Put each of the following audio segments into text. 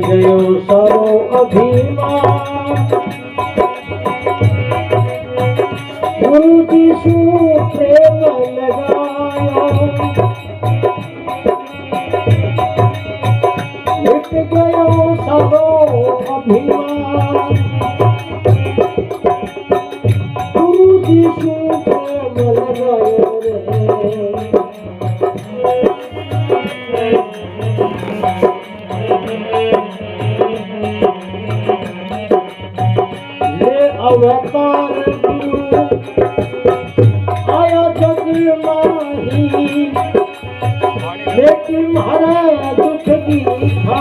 गयो सारो अभिमान गुरु जी सु प्रेम लगायो मिट गयो सारो अभिमान गुरु जी सु प्रेम लगायो अवतार गुरु आया जग माही लेकिन हरा दुख की था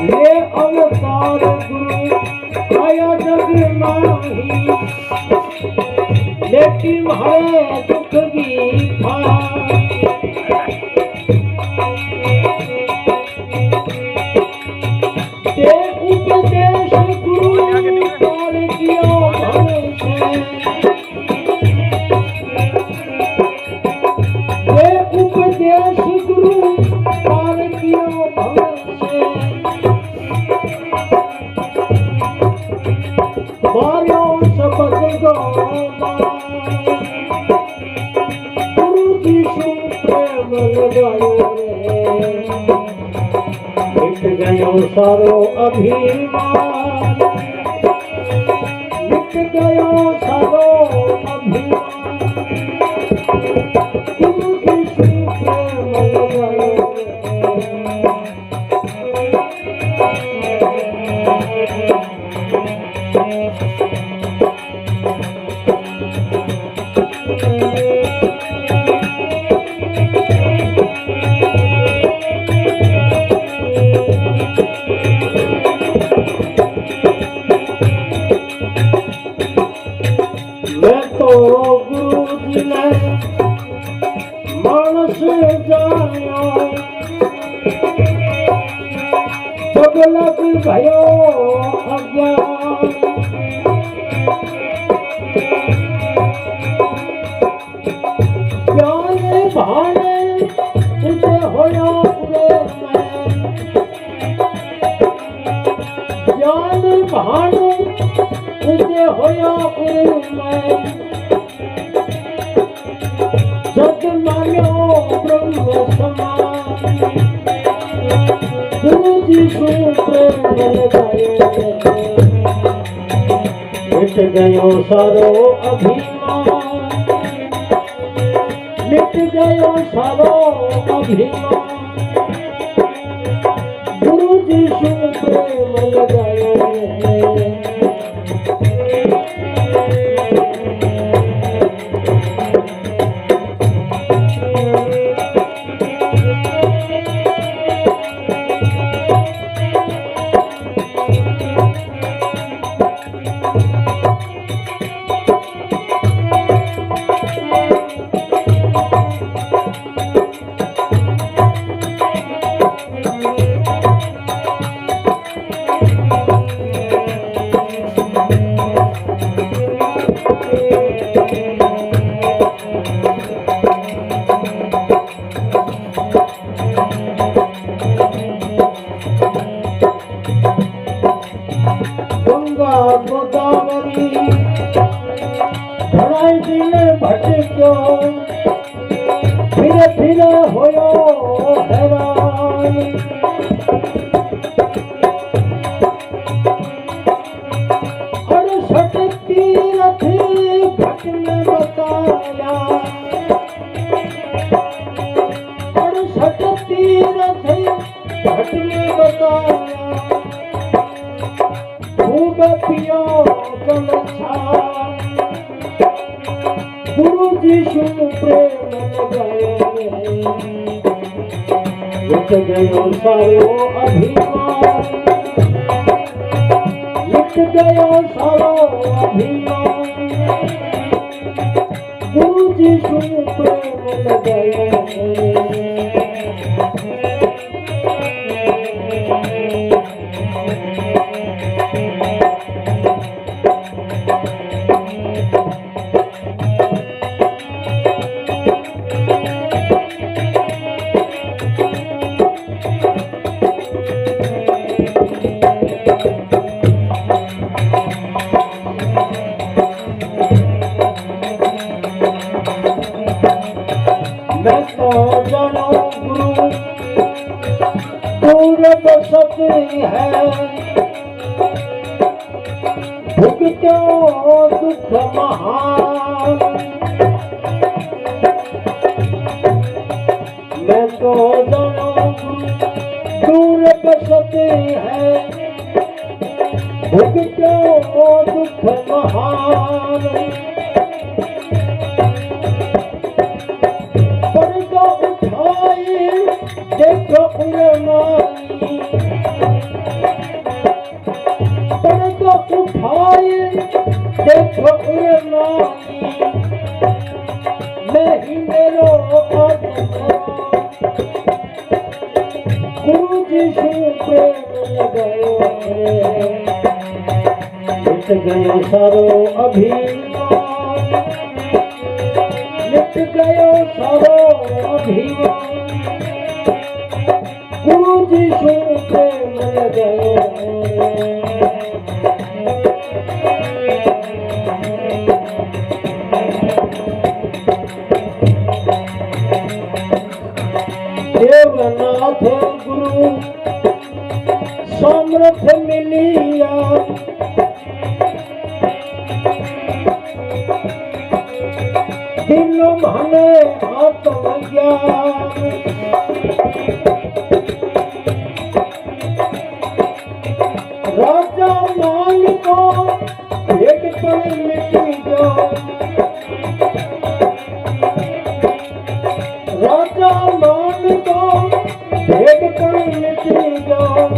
ये अवतार गुरु आया जग माही लेकिन हरा दुख की था गयो सारो अभिमान मिट गयो सारो अभिमान गुरु जी सु प्रेम लगायो मानस जायो सब लग भयो अज्ञान ज्ञान भाने उसे होया पूरे ज्ञान भाने उसे होया पूरे सत मान्यो ब्रह्म समान गुरु जी सु प्रेम लगायो मिट गयो सारो अभिमान मिट गयो सारो अभिमान गुरु जी सु प्रेम लगायो गोदावरी घड़ाई दिल भटक्यो फिर फिर होयो हैरान अड़सठ तीरथ घट में बताया अड़सठ तीरथ घट में बताया खूब पियो कलछा गुरु जी सु प्रेम लगायो मिट गयो सारो अभिमान अभिमान गुरु जी शू प्रेम लगायो मैं तो जानो गुरु पूरब सत्य है भुगतो दुख महान मैं तो जानो गुरु पूरब सत्य है भुगतो दुख महान देखो उलमानी पर्दा उठाए देखो उलमानी मैं ही मेरो गुरु जी शू प्रेम लगायो मिट गयो सारो अभिमान मिट गयो सारो अभिमान गुरु जी शू प्रेम लगायो देवनाथ गुरु समर्थ मिलिया दिनो मने आत्मज्ञान राजा मान को एक पल मिट जाओ राजा मान को एक पल मिट जाओ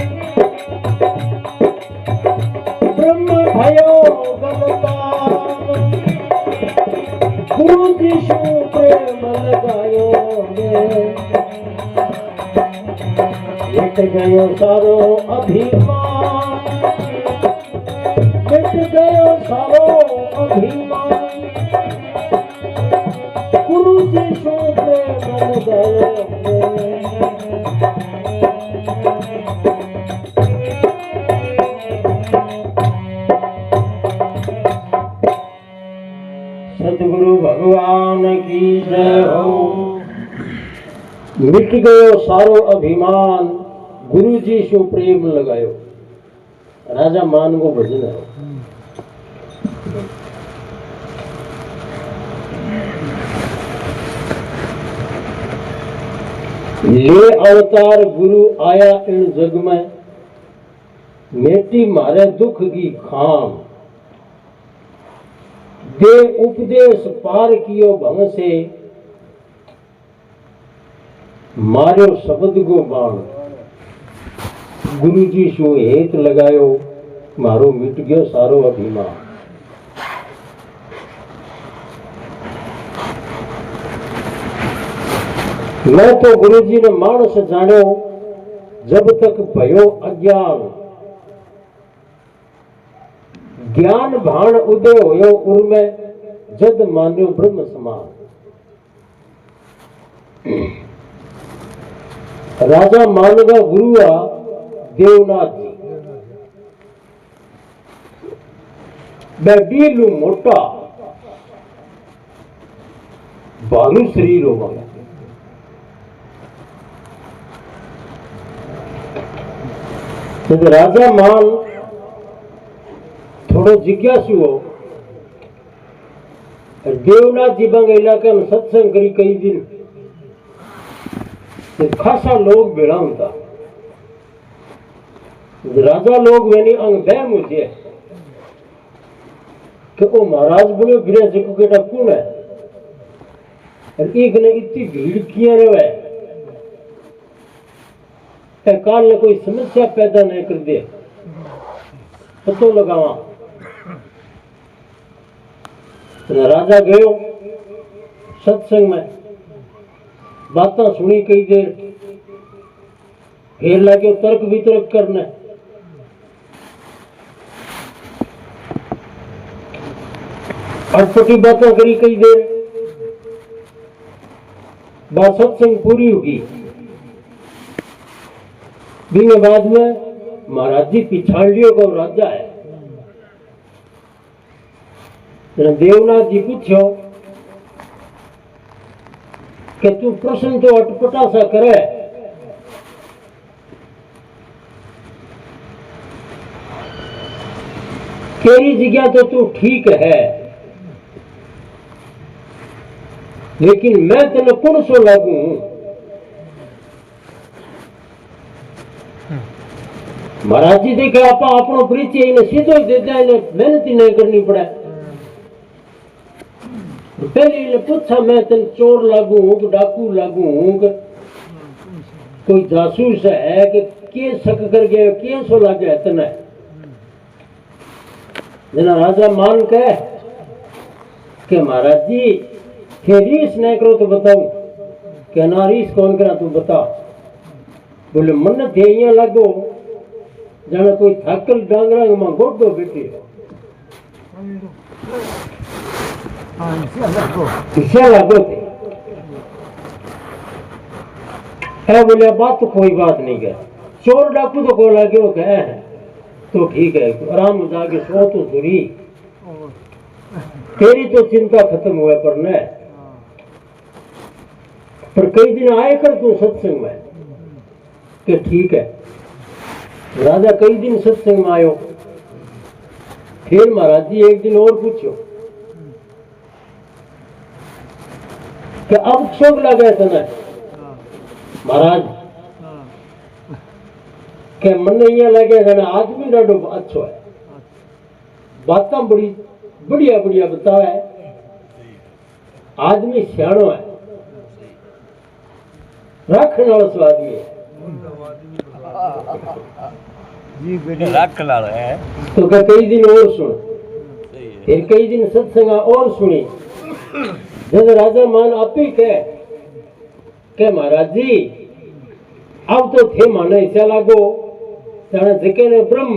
ब्रह्म भयो गलतान गुरु जी शू प्रेम लगायो मिट गयो सारो अभिमान मिट गयो सारो अभिमान गुरु जी शू प्रेम लगायो सतगुरु भगवान की जय हो। मिट गयो सारो अभिमान गुरु जी शू प्रेम लगायो राजा मान को भजन है। ले अवतार गुरु आया इन जग में मेटी मारे दुख की खाम दे उपदेश पार कियो भंग से मारो शब्द को बाण गुरु जी शू हेत लगायो मारो मिट गयो सारो अभिमान। मैं तो गुरु जी ने मानस जानो जब तक भयो अज्ञान ज्ञान भान उदय होयो उर्मे जद मान्यो ब्रह्म समान। राजा मानगा गुरुआ देवनाथ जी बेडीलू मोटा बालू शरीर होगा तो राजा मान थोड़ो जिज्ञासु हो देवनाथ जी बंग इलाके में सत्संग करी कई दिन तो खासा लोग भेड़ा होता राजा लोग मैंने अंग बह मुझे कि ओ महाराज बोले गिरे जी को केटा कौन है और एक ने इतनी भीड़ किया रहे काल ने कोई समस्या पैदा नहीं कर दे पतो लगावा राजा गयो सत्संग में, बातें सुनी कई देर, फिर लगे तर्क वितर्क करने। अटपटी बातें करी कई देर, बात सत्संग पूरी होगी। बीने बाद में महाराज जी पिछाड़ लियो को राजा है। देवनाथ जी पूछो कि तू प्रश्न तो अटपटा सा करे, तेरी जगह तो तू ठीक है, लेकिन मैं तेने कौन सो लागू हूं? महाराज जी देखे आप अपनो परिचय इन्हें सीधो दे दे, मेहनत ही नहीं करनी पड़े। पहले इन्हें पूछा मैं तेन चोर लागू हूं कि डाकू लागू हूं कि कोई जासूस है कि के शक कर गया, के सो लागे है तेने? जना राजा मान कहे कि महाराज जी फिर रीस नहीं करो तो बताऊं। क्या ना रीस कौन करा तू बता। बोले मन थे यहाँ लगो जाने कोई थकल डांगरा में गोडो बैठी हो, इसे लगो थे। है बोले बात तो कोई बात नहीं है, चोर डाकू तो को लगे हो कहे तो ठीक है, आराम में जाके सो तो सुरी, तेरी तो चिंता खत्म हुआ पर न। पर कई दिन आए कर तू सत्संग में कि ठीक है। राजा कई दिन सत्संग में आयो। फिर महाराज जी एक दिन और पूछो कि अब शोक लगा तना महाराज के मन ये लगे जना आदमी डाडो अच्छो है, बातें बड़ी बढ़िया बढ़िया बतावे, आदमी सियाणो है, रखने वाला सो आदमी है है। तो कई दिन और सुन, फिर कई दिन सत्संग और सुनी। जब राजा मान आप ही कह महाराज जी अब तो थे माने ऐसा लागो जिके ने ब्रह्म,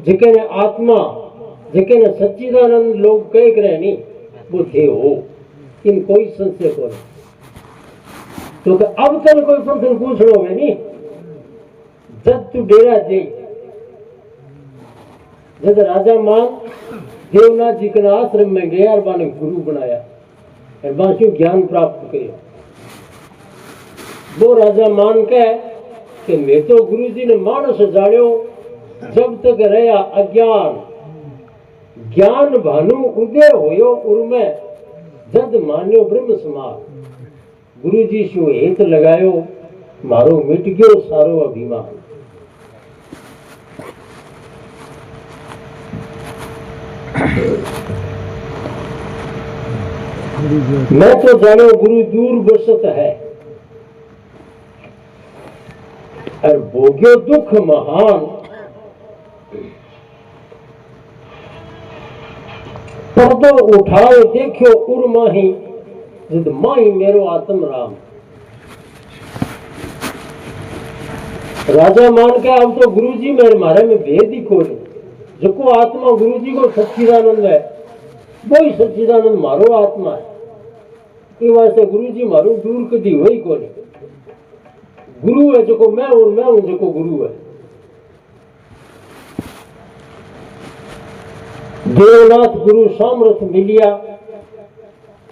जिके ने आत्मा, जिके ने सच्चिदानंद लोग कह करे नहीं वो थे हो, इन कोई संशय को नहीं। तो अब तक कोई प्रश्न पूछ लो नहीं, जब तू डेरा जी जब राजा मान देवनाथ जी के आश्रम में गया और बाने गुरु बनाया और बांसु ज्ञान प्राप्त किया। वो राजा मान के कि मैं तो गुरु जी ने मानस जानियो जब तक रहा अज्ञान, ज्ञान भानु उदय होयो उर्मे जद मान्यो ब्रह्म समार। गुरु जी शो हेत लगायो मारो मिट गयो सारो अभिमान। मैं तो जानो गुरु दूर बसत है और भोग्यो दुख महान, पर्दो उठाए देखो उर्माही जिद माही मेरो आत्म राम। राजा मान के अब तो गुरु जी मेरे मारे में भेद ही कोई, जो आत्मा गुरु जी को सच्चिदानंद है वही सच्चिदानंद मारो आत्मा है। ये वास्ते गुरु जी मारो दूर कदी हुई को नहीं। गुरु है जो मैं और मैं हूं जो गुरु है। देवनाथ गुरु सामर्थ मिलिया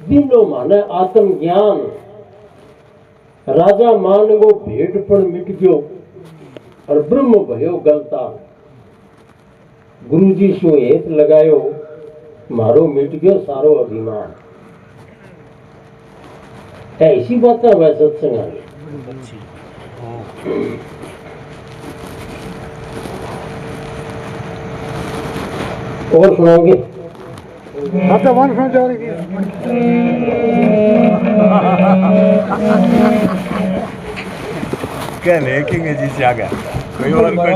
बिनो माने आत्म ज्ञान। राजा मान वो भेटपण मिट गयो और ब्रह्म भयो गलतान। गुरु जी शो हेत लगायो मारो मिट गयो सारो अभिमान। ऐसी बात है वह सत्संग आ गई। और सुनाओगे? क्या लेकिन जी से आ गया कोई और कोई